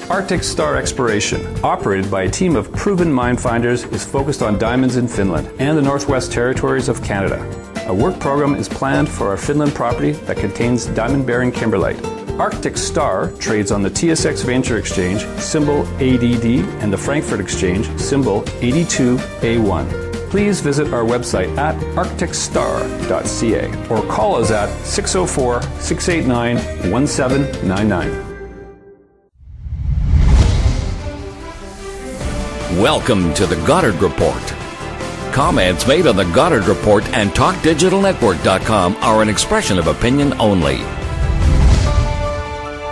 Arctic Star Exploration, operated by a team of proven mine finders, is focused on diamonds in Finland and the Northwest Territories of Canada. A work program is planned for our Finland property that contains diamond-bearing kimberlite. Arctic Star trades on the TSX Venture Exchange, symbol ADD, and the Frankfurt Exchange, symbol 82A1. Please visit our website at arcticstar.ca or call us at 604-689-1799. Welcome to the Goddard Report. Comments made on the Goddard Report and TalkDigitalNetwork.com are an expression of opinion only.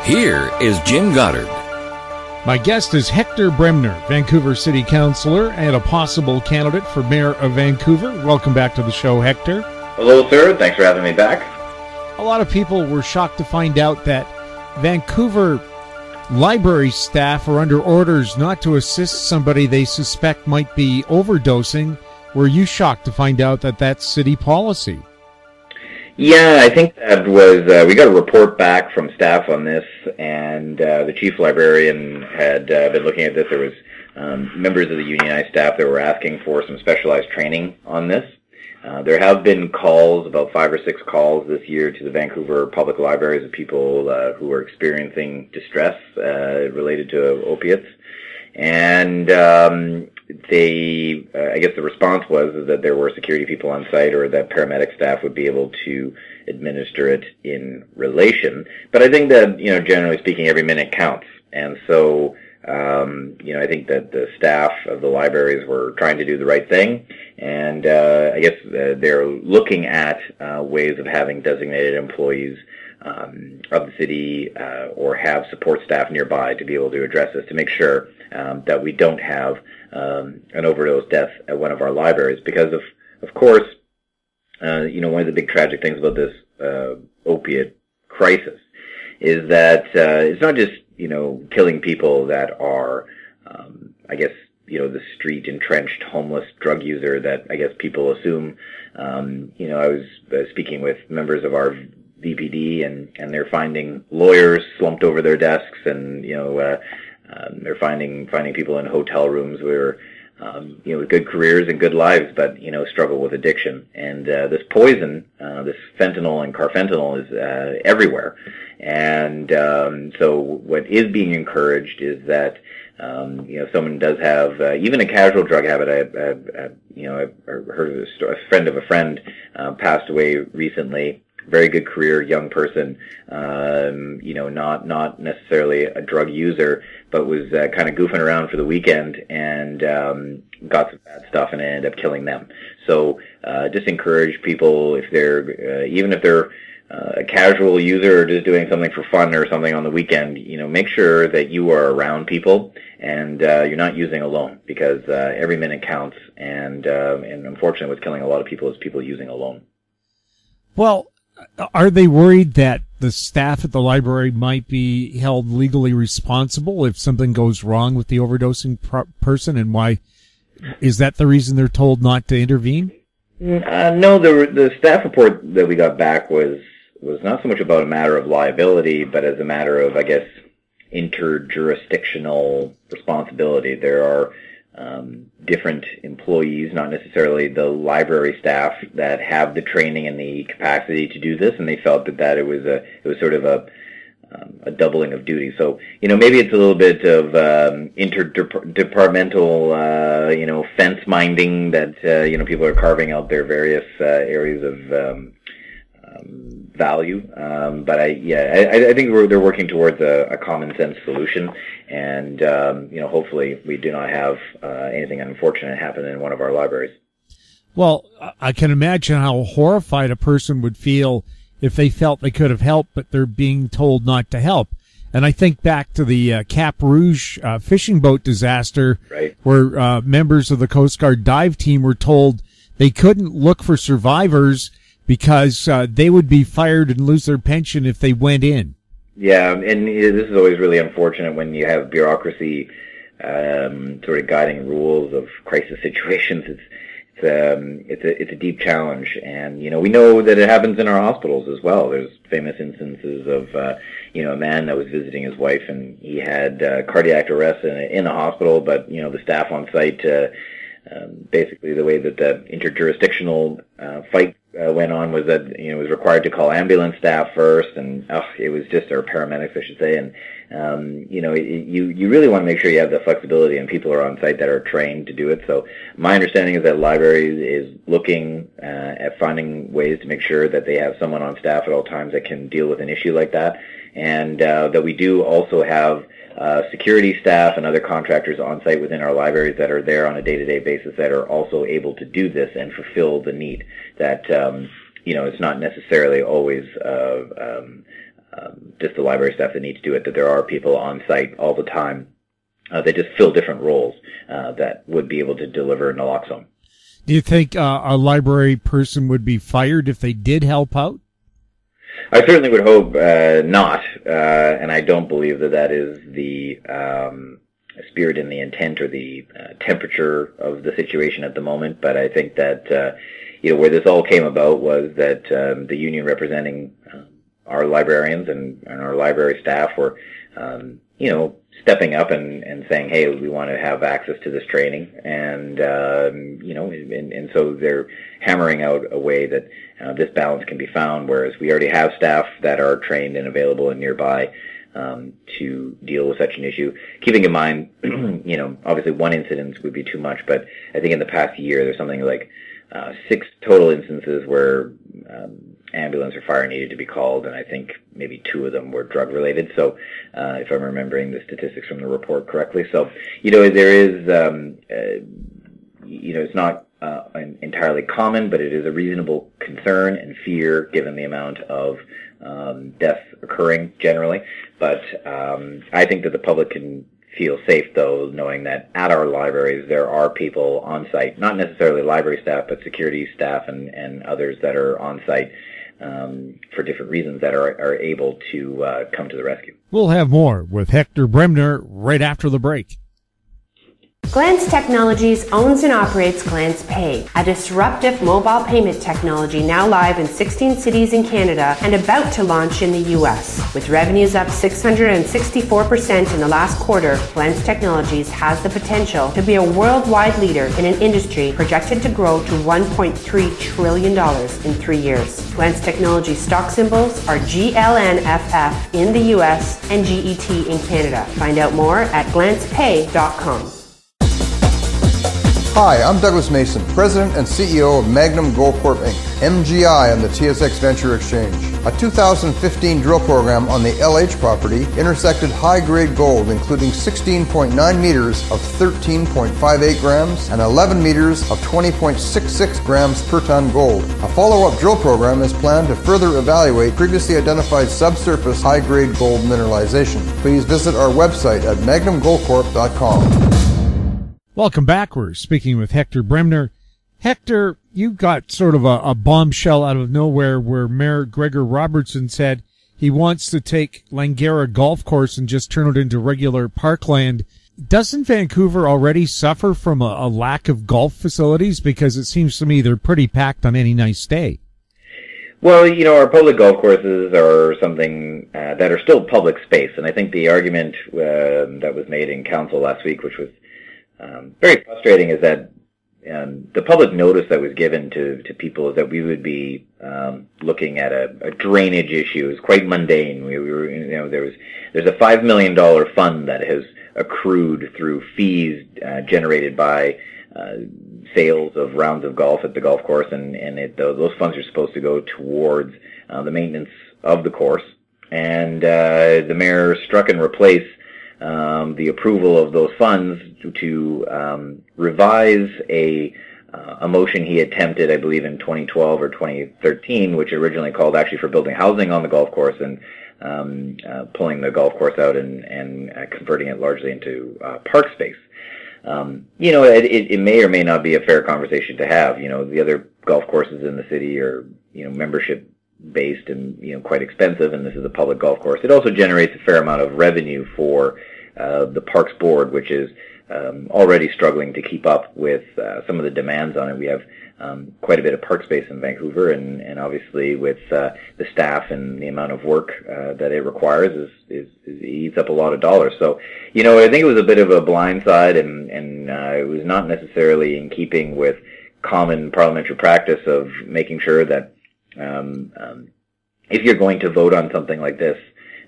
Here is Jim Goddard. My guest is Hector Bremner, Vancouver City Councillor and a possible candidate for Mayor of Vancouver. Welcome back to the show, Hector. Hello, sir. Thanks for having me back. A lot of people were shocked to find out that Vancouver library staff are under orders not to assist somebody they suspect might be overdosing. Were you shocked to find out that that's city policy? Yeah, I think that was, we got a report back from staff on this, and the chief librarian had been looking at this. There was members of the unionized staff that were asking for some specialized training on this. There have been calls, about 5 or 6 calls this year to the Vancouver public libraries of people who are experiencing distress related to opiates. And I guess the response was that there were security people on site or that paramedic staff would be able to administer it in relation. But I think that, generally speaking, every minute counts. And so, I think that the staff of the libraries were trying to do the right thing. And I guess they're looking at ways of having designated employees of the city or have support staff nearby to be able to address this, to make sure that we don't have an overdose death at one of our libraries. Because of course, one of the big tragic things about this opiate crisis is that it's not just killing people that are the street entrenched homeless drug user that I guess people assume. I was speaking with members of our VPD and they're finding lawyers slumped over their desks, and they're finding people in hotel rooms where with good careers and good lives, but struggle with addiction. And this poison, this fentanyl and carfentanil, is everywhere. And so what is being encouraged is that if someone does have even a casual drug habit. I've heard of a friend of a friend passed away recently. Very good career, young person, not necessarily a drug user, but was kind of goofing around for the weekend and got some bad stuff, and it ended up killing them. So just encourage people, if they're even if they're a casual user or just doing something for fun or something on the weekend, make sure that you are around people and you're not using alone, because every minute counts, and unfortunately what's killing a lot of people is people using alone. Well, are they worried that the staff at the library might be held legally responsible if something goes wrong with the overdosing person, and why is that the reason they're told not to intervene? No, the staff report that we got back was not so much about a matter of liability, but as a matter of, I guess, interjurisdictional responsibility. There are different employees, not necessarily the library staff, that have the training and the capacity to do this, and they felt that it was sort of a doubling of duty. So, maybe it's a little bit of interdepartmental, fence minding that, people are carving out their various areas of value. But I think they're working towards a common sense solution, and hopefully we do not have anything unfortunate happen in one of our libraries. Well, I can imagine how horrified a person would feel if they felt they could have helped, but they're being told not to help. And I think back to the Cap Rouge fishing boat disaster, right, where members of the Coast Guard dive team were told they couldn't look for survivors because they would be fired and lose their pension if they went in. Yeah, and this is always really unfortunate when you have bureaucracy sort of guiding rules of crisis situations. It's a deep challenge, and we know that it happens in our hospitals as well. There's famous instances of a man that was visiting his wife, and he had cardiac arrest in the hospital, but, the staff on site, basically the way that the interjurisdictional fight went on was that, it was required to call ambulance staff first, and it was just, or paramedics, I should say, and, you really want to make sure you have the flexibility and people are on site that are trained to do it. So my understanding is that libraries is looking at finding ways to make sure that they have someone on staff at all times that can deal with an issue like that, and that we do also have security staff and other contractors on site within our libraries that are there on a day-to-day basis that are also able to do this and fulfill the need. That it's not necessarily always just the library staff that need to do it, that there are people on site all the time that just fill different roles that would be able to deliver naloxone. Do you think a library person would be fired if they did help out? I certainly would hope not, and I don't believe that is the spirit and the intent or the temperature of the situation at the moment. But I think that where this all came about was that the union representing our librarians and our library staff were, stepping up and saying, hey, we want to have access to this training, and and so they're hammering out a way that this balance can be found, whereas we already have staff that are trained and available and nearby to deal with such an issue. Keeping in mind, obviously one incident would be too much, but I think in the past year there's something like 6 total instances where ambulance or fire needed to be called, and I think maybe 2 of them were drug related. So, if I'm remembering the statistics from the report correctly, so there is, it's not entirely common, but it is a reasonable concern and fear given the amount of deaths occurring generally. But I think that the public can feel safe, though, knowing that at our libraries there are people on site, not necessarily library staff, but security staff and others that are on site for different reasons that are able to come to the rescue. We'll have more with Hector Bremner right after the break. Glance Technologies owns and operates Glance Pay, a disruptive mobile payment technology now live in 16 cities in Canada and about to launch in the U.S. With revenues up 664% in the last quarter, Glance Technologies has the potential to be a worldwide leader in an industry projected to grow to $1.3 trillion in 3 years. Glance Technologies stock symbols are GLNFF in the U.S. and GET in Canada. Find out more at glancepay.com. Hi, I'm Douglas Mason, President and CEO of Magnum Gold Corp. Inc., MGI on the TSX Venture Exchange. A 2015 drill program on the LH property intersected high-grade gold, including 16.9 meters of 13.58 grams and 11 meters of 20.66 grams per ton gold. A follow-up drill program is planned to further evaluate previously identified subsurface high-grade gold mineralization. Please visit our website at magnumgoldcorp.com. Welcome back. We're speaking with Hector Bremner. Hector, you got sort of a bombshell out of nowhere where Mayor Gregor Robertson said he wants to take Langara Golf Course and just turn it into regular parkland. Doesn't Vancouver already suffer from a lack of golf facilities? Because it seems to me they're pretty packed on any nice day. Well, our public golf courses are something that are still public space, and I think the argument that was made in council last week, which was very frustrating, is that the public notice that was given to people is that we would be looking at a drainage issue. It's quite mundane. We were, there's a $5 million fund that has accrued through fees generated by sales of rounds of golf at the golf course, and those funds are supposed to go towards the maintenance of the course. And the mayor struck and replaced the approval of those funds to revise a motion he attempted, I believe, in 2012 or 2013, which originally called actually for building housing on the golf course and pulling the golf course out and converting it largely into park space. It may or may not be a fair conversation to have. The other golf courses in the city are, membership based and, quite expensive, and this is a public golf course. It also generates a fair amount of revenue for the Parks Board, which is already struggling to keep up with some of the demands on it. We have quite a bit of park space in Vancouver, and obviously with the staff and the amount of work that it requires is eats up a lot of dollars. So, I think it was a bit of a blindside, and it was not necessarily in keeping with common parliamentary practice of making sure that if you're going to vote on something like this,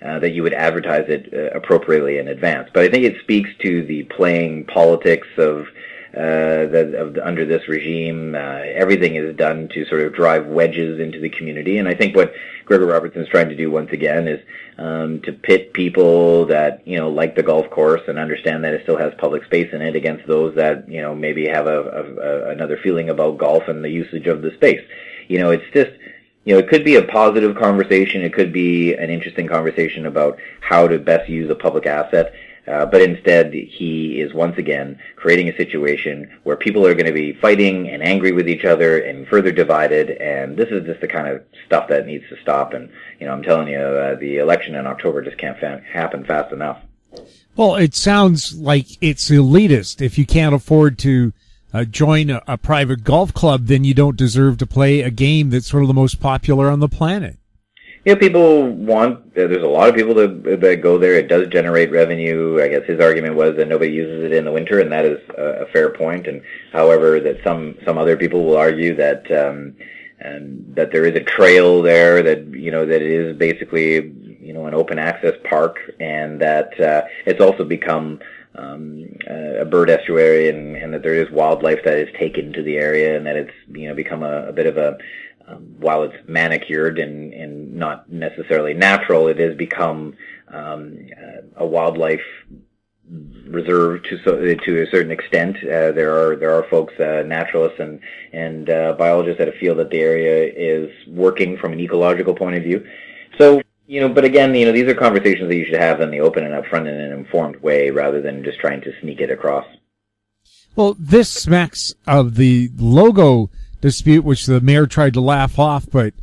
that you would advertise it appropriately in advance. But I think it speaks to the playing politics of under this regime. Everything is done to sort of drive wedges into the community, and I think what Gregor Robertson's trying to do once again is to pit people that like the golf course and understand that it still has public space in it against those that maybe have another feeling about golf and the usage of the space. It's just it could be a positive conversation. It could be an interesting conversation about how to best use a public asset. But instead, he is once again creating a situation where people are going to be fighting and angry with each other and further divided. And this is just the kind of stuff that needs to stop. And, I'm telling you, the election in October just can't happen fast enough. Well, it sounds like it's elitist. If you can't afford to join a private golf club, then you don't deserve to play a game that's sort of the most popular on the planet. People there's a lot of people that go there. It does generate revenue. I guess his argument was that nobody uses it in the winter, and that is a fair point. And however, that some other people will argue that that there is a trail there, that that it is basically an open access park, and that it's also become a bird estuary, and that there is wildlife that is taken to the area, and that it's become a bit of a while it's manicured and not necessarily natural, it has become a wildlife reserve to a certain extent. There are folks, naturalists and biologists that feel that the area is working from an ecological point of view. So, but again, these are conversations that you should have in the open and upfront in an informed way, rather than just trying to sneak it across. Well, this smacks of the logo dispute, which the mayor tried to laugh off, but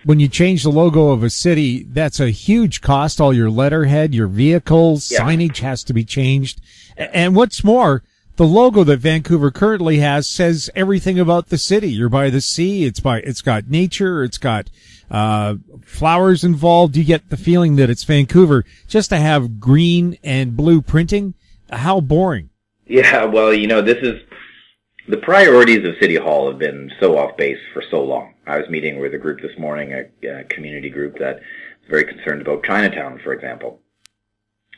when you change the logo of a city, that's a huge cost. All your letterhead, your vehicles, signage has to be changed. And what's more, the logo that Vancouver currently has says everything about the city. You're by the sea. It's got nature. It's got flowers involved. You get the feeling that it's Vancouver. Just to have green and blue printing, how boring. Yeah, well, this is the priorities of City Hall have been so off base for so long. I was meeting with a group this morning, a community group that's very concerned about Chinatown, for example.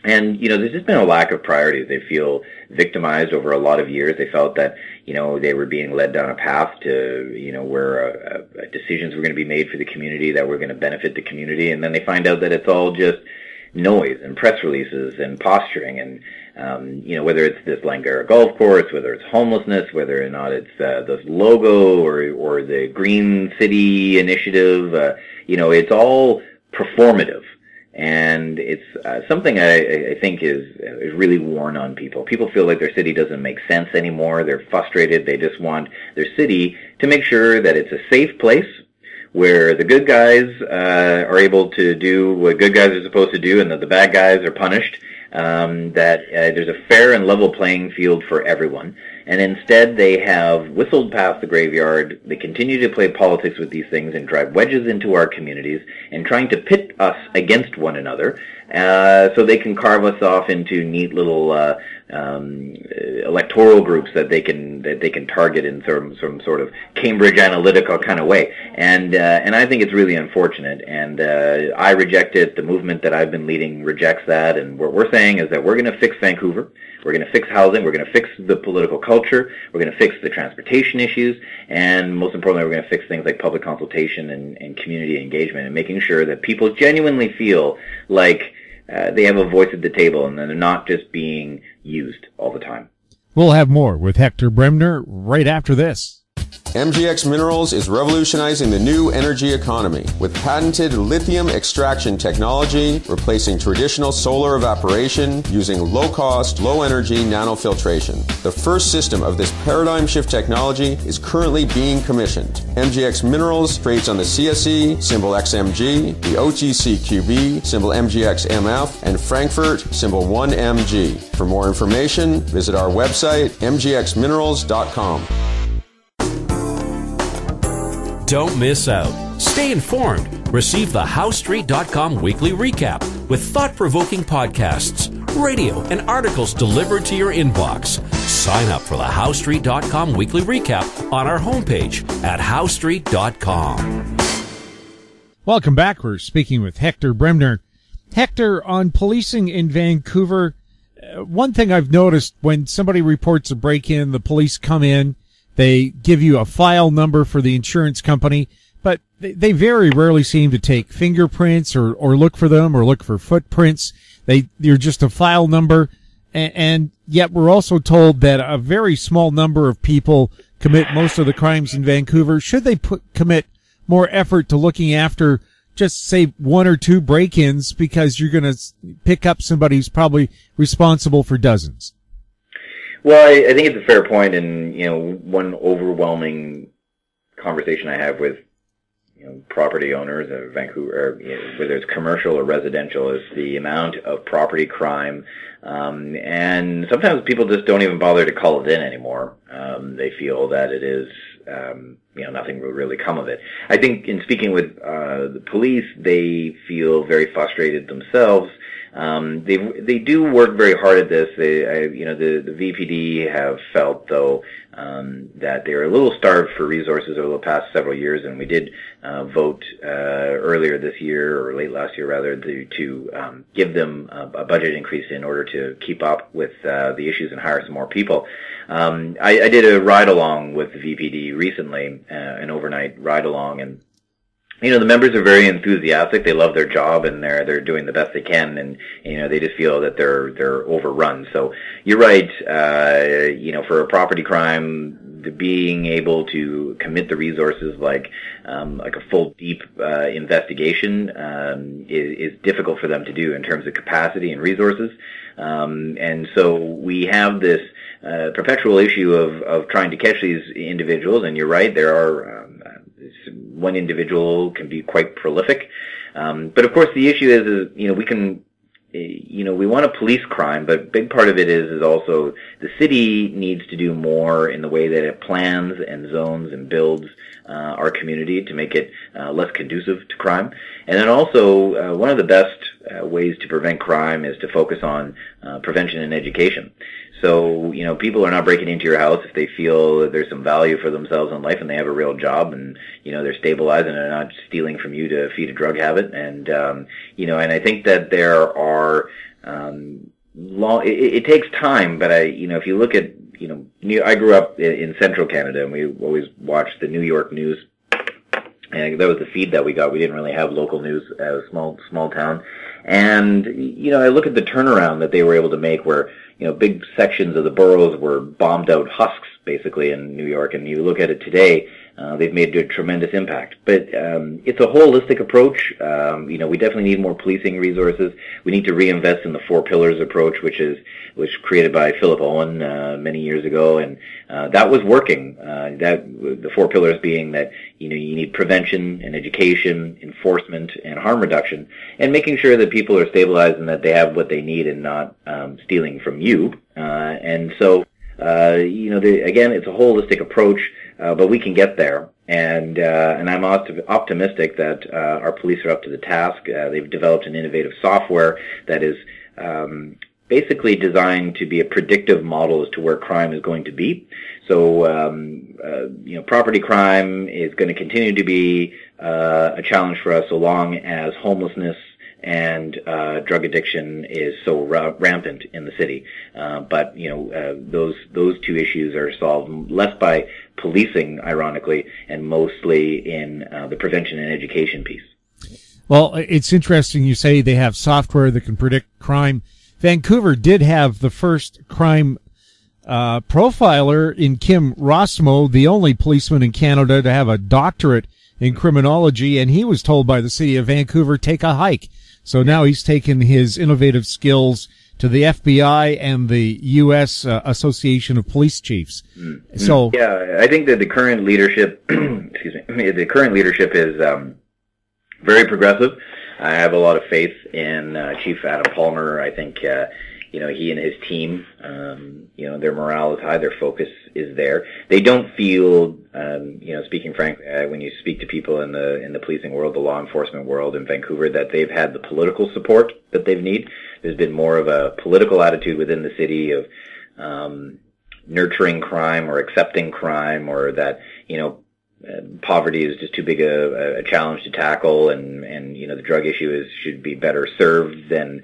And, there's just been a lack of priorities. They feel victimized over a lot of years. They felt that, they were being led down a path to, where decisions were going to be made for the community that were going to benefit the community. And then they find out that it's all just noise and press releases and posturing, and whether it's this Langara golf course, whether it's homelessness, whether or not it's the logo or the Green City initiative, it's all performative, and it's something I think is really worn on people. People feel like their city doesn't make sense anymore. They're frustrated. They just want their city to make sure that it's a safe place, where the good guys are able to do what good guys are supposed to do, and that the bad guys are punished, that there's a fair and level playing field for everyone. And instead, they have whistled past the graveyard. They continue to play politics with these things and drive wedges into our communities and trying to pit us against one another, so they can carve us off into neat little electoral groups that they can target in some sort of Cambridge Analytica kind of way. And I think it's really unfortunate. And I reject it. The movement that I've been leading rejects that. And what we're saying is that we're going to fix Vancouver. We're going to fix housing. We're going to fix the political culture. We're going to fix the transportation issues. And most importantly, we're going to fix things like public consultation and community engagement, and making sure that people genuinely feel like they have a voice at the table and they're not just being used all the time. We'll have more with Hector Bremner right after this. MGX Minerals is revolutionizing the new energy economy with patented lithium extraction technology, replacing traditional solar evaporation using low-cost, low-energy nanofiltration. The first system of this paradigm shift technology is currently being commissioned. MGX Minerals trades on the CSE, symbol XMG, the OTCQB, symbol MGXMF, and Frankfurt, symbol 1MG. For more information, visit our website, mgxminerals.com. Don't miss out. Stay informed. Receive the HowStreet.com weekly recap with thought-provoking podcasts, radio, and articles delivered to your inbox. Sign up for the HowStreet.com weekly recap on our homepage at HowStreet.com. Welcome back. We're speaking with Hector Bremner. Hector, on policing in Vancouver, one thing I've noticed when somebody reports a break-in, the police come in, they give you a file number for the insurance company, but they very rarely seem to take fingerprints or look for them or look for footprints. They're just a file number. And yet we're also told that a very small number of people commit most of the crimes in Vancouver. Should they commit more effort to looking after just say one or two break-ins, because you're going to pick up somebody who's probably responsible for dozens? Well, I think it's a fair point, and one overwhelming conversation I have with property owners of Vancouver, whether it's commercial or residential, is the amount of property crime, and sometimes people just don't even bother to call it in anymore. They feel that it is, nothing will really come of it. I think in speaking with the police, they feel very frustrated themselves. They do work very hard at this. The VPD have felt, though, that they're a little starved for resources over the past several years, and we did vote earlier this year, or late last year rather, to give them a budget increase in order to keep up with the issues and hire some more people. I did a ride-along with the VPD recently, an overnight ride-along, and the members are very enthusiastic. They love their job, and they're doing the best they can, and they just feel that they're overrun. So you're right. For a property crime, being able to commit the resources like a full deep investigation is difficult for them to do in terms of capacity and resources. And so we have this perpetual issue of trying to catch these individuals. And you're right, there are one individual can be quite prolific. But of course the issue is we can, we want to police crime, but a big part of it is also the city needs to do more in the way that it plans and zones and builds our community to make it less conducive to crime. And then also, one of the best ways to prevent crime is to focus on prevention and education. So, people are not breaking into your house if they feel that there's some value for themselves in life and they have a real job, and, they're stabilized and they're not stealing from you to feed a drug habit. And, and I think that there are, it takes time, but if you look at, I grew up in central Canada, and we always watched the New York news. And that was the feed that we got. We didn't really have local news as a small town. And, I look at the turnaround that they were able to make where, big sections of the boroughs were bombed out husks, basically, in New York. And you look at it today, they've made a tremendous impact. But it's a holistic approach. We definitely need more policing resources. We need to reinvest in the 4 pillars approach, which created by Philip Owen many years ago, and that was working. The 4 pillars being that you need prevention and education, enforcement, and harm reduction, and making sure that people are stabilized and that they have what they need and not stealing from you. And so, again, it's a holistic approach, but we can get there. And I'm optimistic that our police are up to the task. They've developed an innovative software that is basically designed to be a predictive model as to where crime is going to be. So, property crime is going to continue to be a challenge for us so long as homelessness and drug addiction is so rampant in the city. But those 2 issues are solved less by policing, ironically, and mostly in the prevention and education piece. Well, it's interesting you say they have software that can predict crime. Vancouver did have the first crime profiler in Kim Rossmo, the only policeman in Canada to have a doctorate in criminology, and he was told by the city of Vancouver, take a hike. So now he's taken his innovative skills to the FBI and the U.S. Association of Police Chiefs. Mm-hmm. So yeah, I think that the current leadership, the current leadership is very progressive. I have a lot of faith in Chief Adam Palmer. I think he and his team, their morale is high, their focus is there. They don't feel, speaking frankly, when you speak to people in the policing world, the law enforcement world in Vancouver, that they've had the political support that they've need. There's been more of a political attitude within the city of nurturing crime or accepting crime, or that, poverty is just too big a challenge to tackle, and the drug issue should be better served than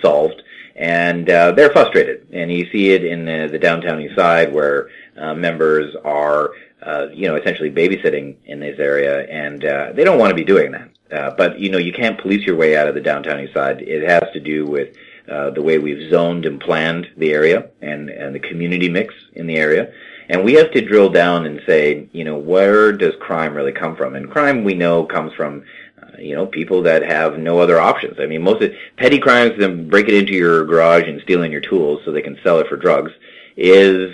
solved. And they're frustrated, and you see it in the downtown east side, where members are essentially babysitting in this area, and they don't want to be doing that. But you can't police your way out of the downtown east side. It has to do with the way we've zoned and planned the area and the community mix in the area. And we have to drill down and say, where does crime really come from? And crime, we know, comes from people that have no other options. I mean, most of petty crimes, them break it into your garage and stealing your tools so they can sell it for drugs, is,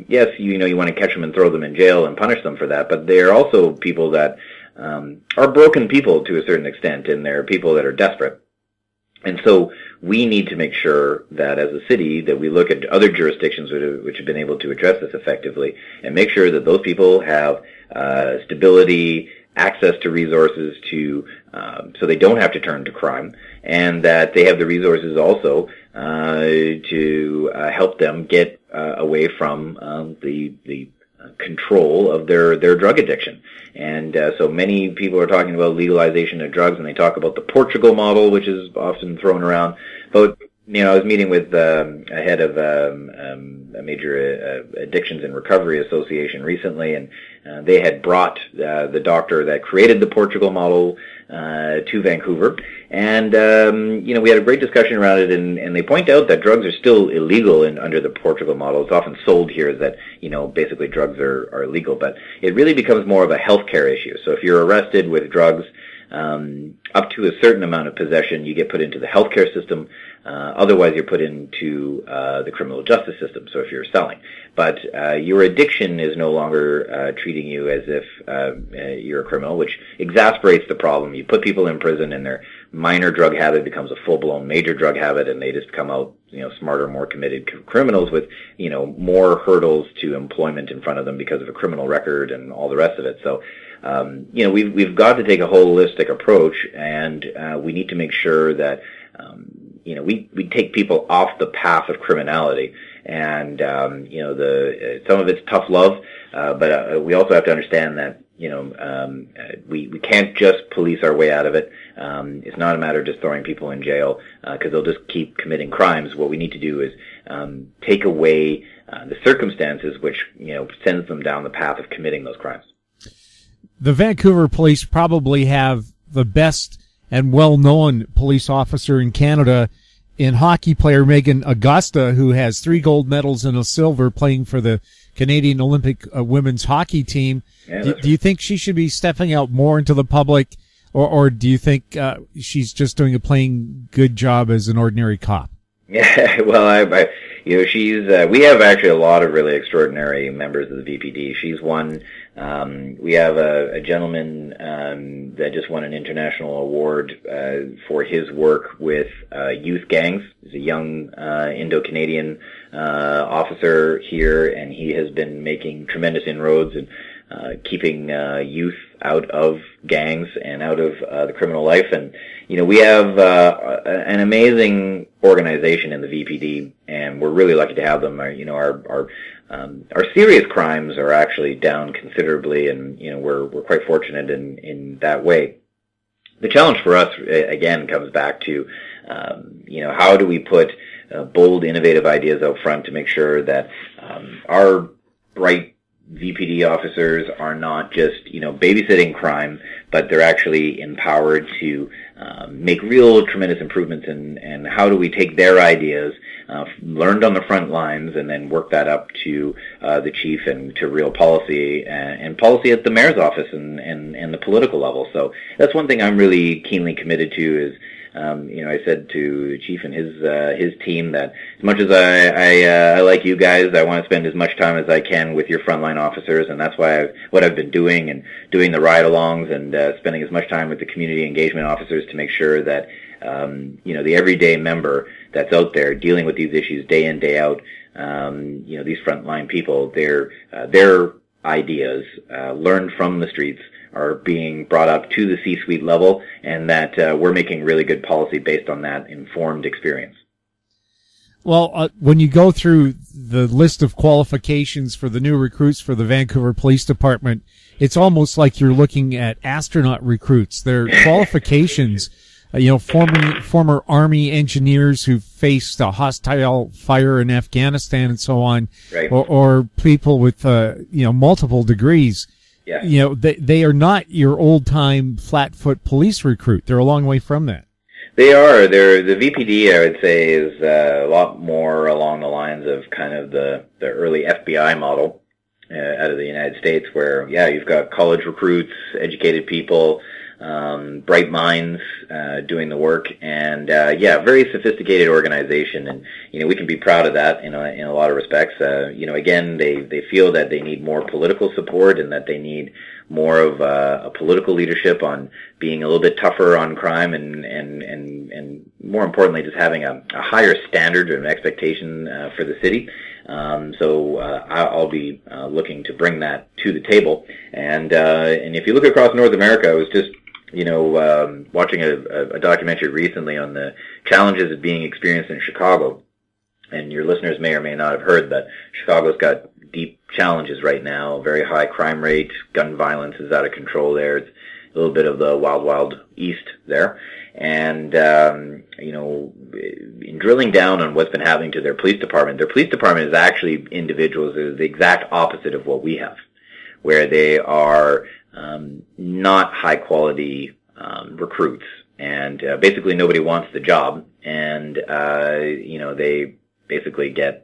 yes, you want to catch them and throw them in jail and punish them for that, but they're also people that are broken people to a certain extent, and they're people that are desperate. And so we need to make sure that as a city that we look at other jurisdictions which have been able to address this effectively, and make sure that those people have stability, access to resources so they don't have to turn to crime, and that they have the resources also to help them get away from the control of their drug addiction. And so many people are talking about legalization of drugs, and they talk about the Portugal model, which is often thrown around. But I was meeting with a head of a major addictions and recovery association recently, and they had brought the doctor that created the Portugal model to Vancouver, and we had a great discussion around it, and they point out that drugs are still illegal under the Portugal model. It's often sold here as that basically drugs are illegal, but it really becomes more of a healthcare issue. So if you're arrested with drugs, up to a certain amount of possession, you get put into the healthcare system. Otherwise, you're put into the criminal justice system, so if you're selling. But your addiction is no longer treating you as if you're a criminal, which exasperates the problem. You put people in prison, and their minor drug habit becomes a full-blown major drug habit, and they just come out smarter, more committed criminals with more hurdles to employment in front of them because of a criminal record and all the rest of it. So we've got to take a holistic approach, and we need to make sure that we take people off the path of criminality. And some of it's tough love, but we also have to understand that we can't just police our way out of it. It's not a matter of just throwing people in jail because they'll just keep committing crimes. What we need to do is take away the circumstances which sends them down the path of committing those crimes. The Vancouver police probably have the best and well-known police officer in Canada in hockey player Megan Augusta, who has 3 gold medals and a silver playing for the Canadian Olympic women's hockey team. Yeah, do you think she should be stepping out more into the public, or do you think she's just doing a plain good job as an ordinary cop? Yeah, well, she's. We have actually a lot of really extraordinary members of the VPD. She's one. We have a gentleman that just won an international award for his work with youth gangs. He's a young Indo-Canadian officer here, and he has been making tremendous inroads and keeping youth out of gangs and out of the criminal life. And we have an amazing organization in the VPD, and we're really lucky to have them. Our serious crimes are actually down considerably, and we're quite fortunate in that way. The challenge for us again comes back to how do we put bold, innovative ideas out front to make sure that our bright VPD officers are not just babysitting crime, but they're actually empowered to make real tremendous improvements in how do we take their ideas, learned on the front lines, and then work that up to the chief and to real policy and policy at the mayor's office and the political level. So that's one thing I'm really keenly committed to is, I said to the chief and his team that as much as I like you guys, I want to spend as much time as I can with your frontline officers, and that's what I've been doing, and doing the ride-alongs and spending as much time with the community engagement officers to make sure that the everyday member that's out there dealing with these issues day in, day out, these frontline people, their ideas learned from the streets are being brought up to the C-suite level, and that we're making really good policy based on that informed experience. Well, when you go through the list of qualifications for the new recruits for the Vancouver Police Department, it's almost like you're looking at astronaut recruits. Their qualifications, former Army engineers who faced a hostile fire in Afghanistan and so on, right. or people with, multiple degrees. Yeah. They are not your old-time flat-foot police recruit. They're a long way from that. They are. The VPD, I would say, is a lot more along the lines of kind of the early FBI model out of the United States, where, you've got college recruits, educated people, bright minds doing the work, and very sophisticated organization, and we can be proud of that in a lot of respects. Again, they feel that they need more political support and that they need more of a political leadership on being a little bit tougher on crime and more importantly, just having a higher standard and expectation for the city. So I'll be looking to bring that to the table. And if you look across North America, I was just watching a documentary recently on the challenges of being experienced in Chicago. And your listeners may or may not have heard that Chicago's got deep challenges right now, very high crime rate, gun violence is out of control there. It's a little bit of the wild, wild east there. And, in drilling down on what's been happening to their police department is actually individuals that is the exact opposite of what we have, where they are not high quality recruits, and basically nobody wants the job, and they basically get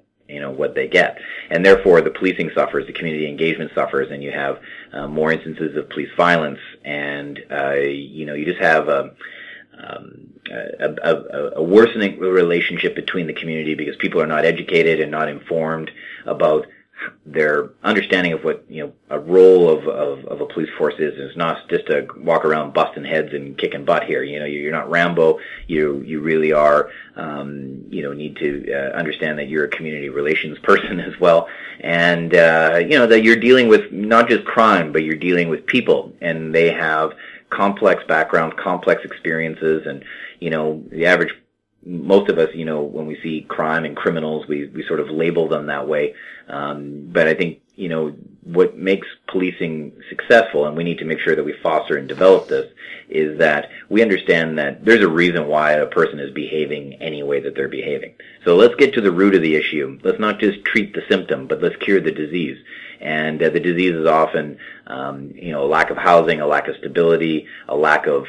what they get, and therefore the policing suffers, the community engagement suffers, and you have more instances of police violence, and you just have a worsening relationship between the community because people are not educated and not informed about their understanding of what a role of a police force is. It's not just to walk around busting heads and kicking butt here. You're not Rambo. You really are. Need to understand that you're a community relations person as well, and that you're dealing with not just crime, but you're dealing with people, and they have complex backgrounds, complex experiences, and the average. Most of us, when we see crime and criminals, we sort of label them that way. But I think, what makes policing successful, and we need to make sure that we foster and develop this, is that we understand that there's a reason why a person is behaving any way that they're behaving. So let's get to the root of the issue. Let's not just treat the symptom, but let's cure the disease. And the disease is often, a lack of housing, a lack of stability, a lack of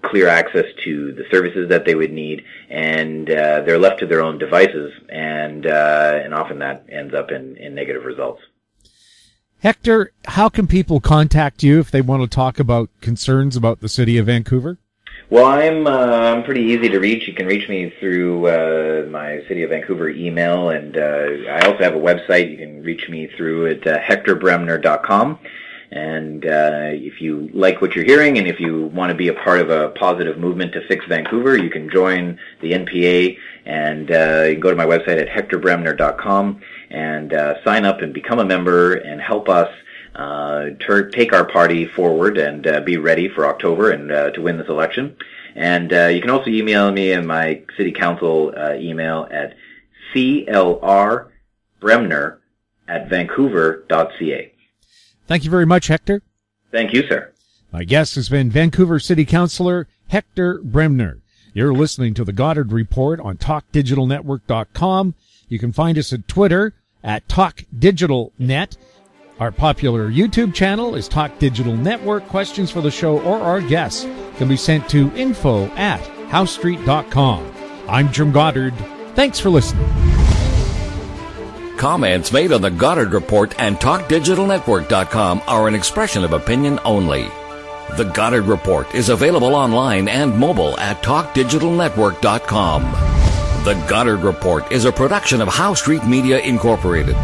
clear access to the services that they would need, and they're left to their own devices, and often that ends up in negative results. Hector, how can people contact you if they want to talk about concerns about the city of Vancouver? Well, I'm pretty easy to reach. You can reach me through my City of Vancouver email, and I also have a website. You can reach me through at hectorbremner.com. And if you like what you're hearing, and if you want to be a part of a positive movement to fix Vancouver, you can join the NPA, and you can go to my website at hectorbremner.com and sign up and become a member and help us take our party forward and be ready for October and to win this election. And you can also email me in my city council email at clrbremner@vancouver.ca. Thank you very much, Hector. Thank you, sir. My guest has been Vancouver City Councillor Hector Bremner. You're listening to the Goddard Report on TalkDigitalNetwork.com. You can find us at Twitter at TalkDigitalNet. Our popular YouTube channel is Talk Digital Network. Questions for the show or our guests can be sent to info@housestreet.com. I'm Jim Goddard. Thanks for listening. Comments made on the Goddard Report and TalkDigitalNetwork.com are an expression of opinion only. The Goddard Report is available online and mobile at TalkDigitalNetwork.com. The Goddard Report is a production of House Street Media Incorporated.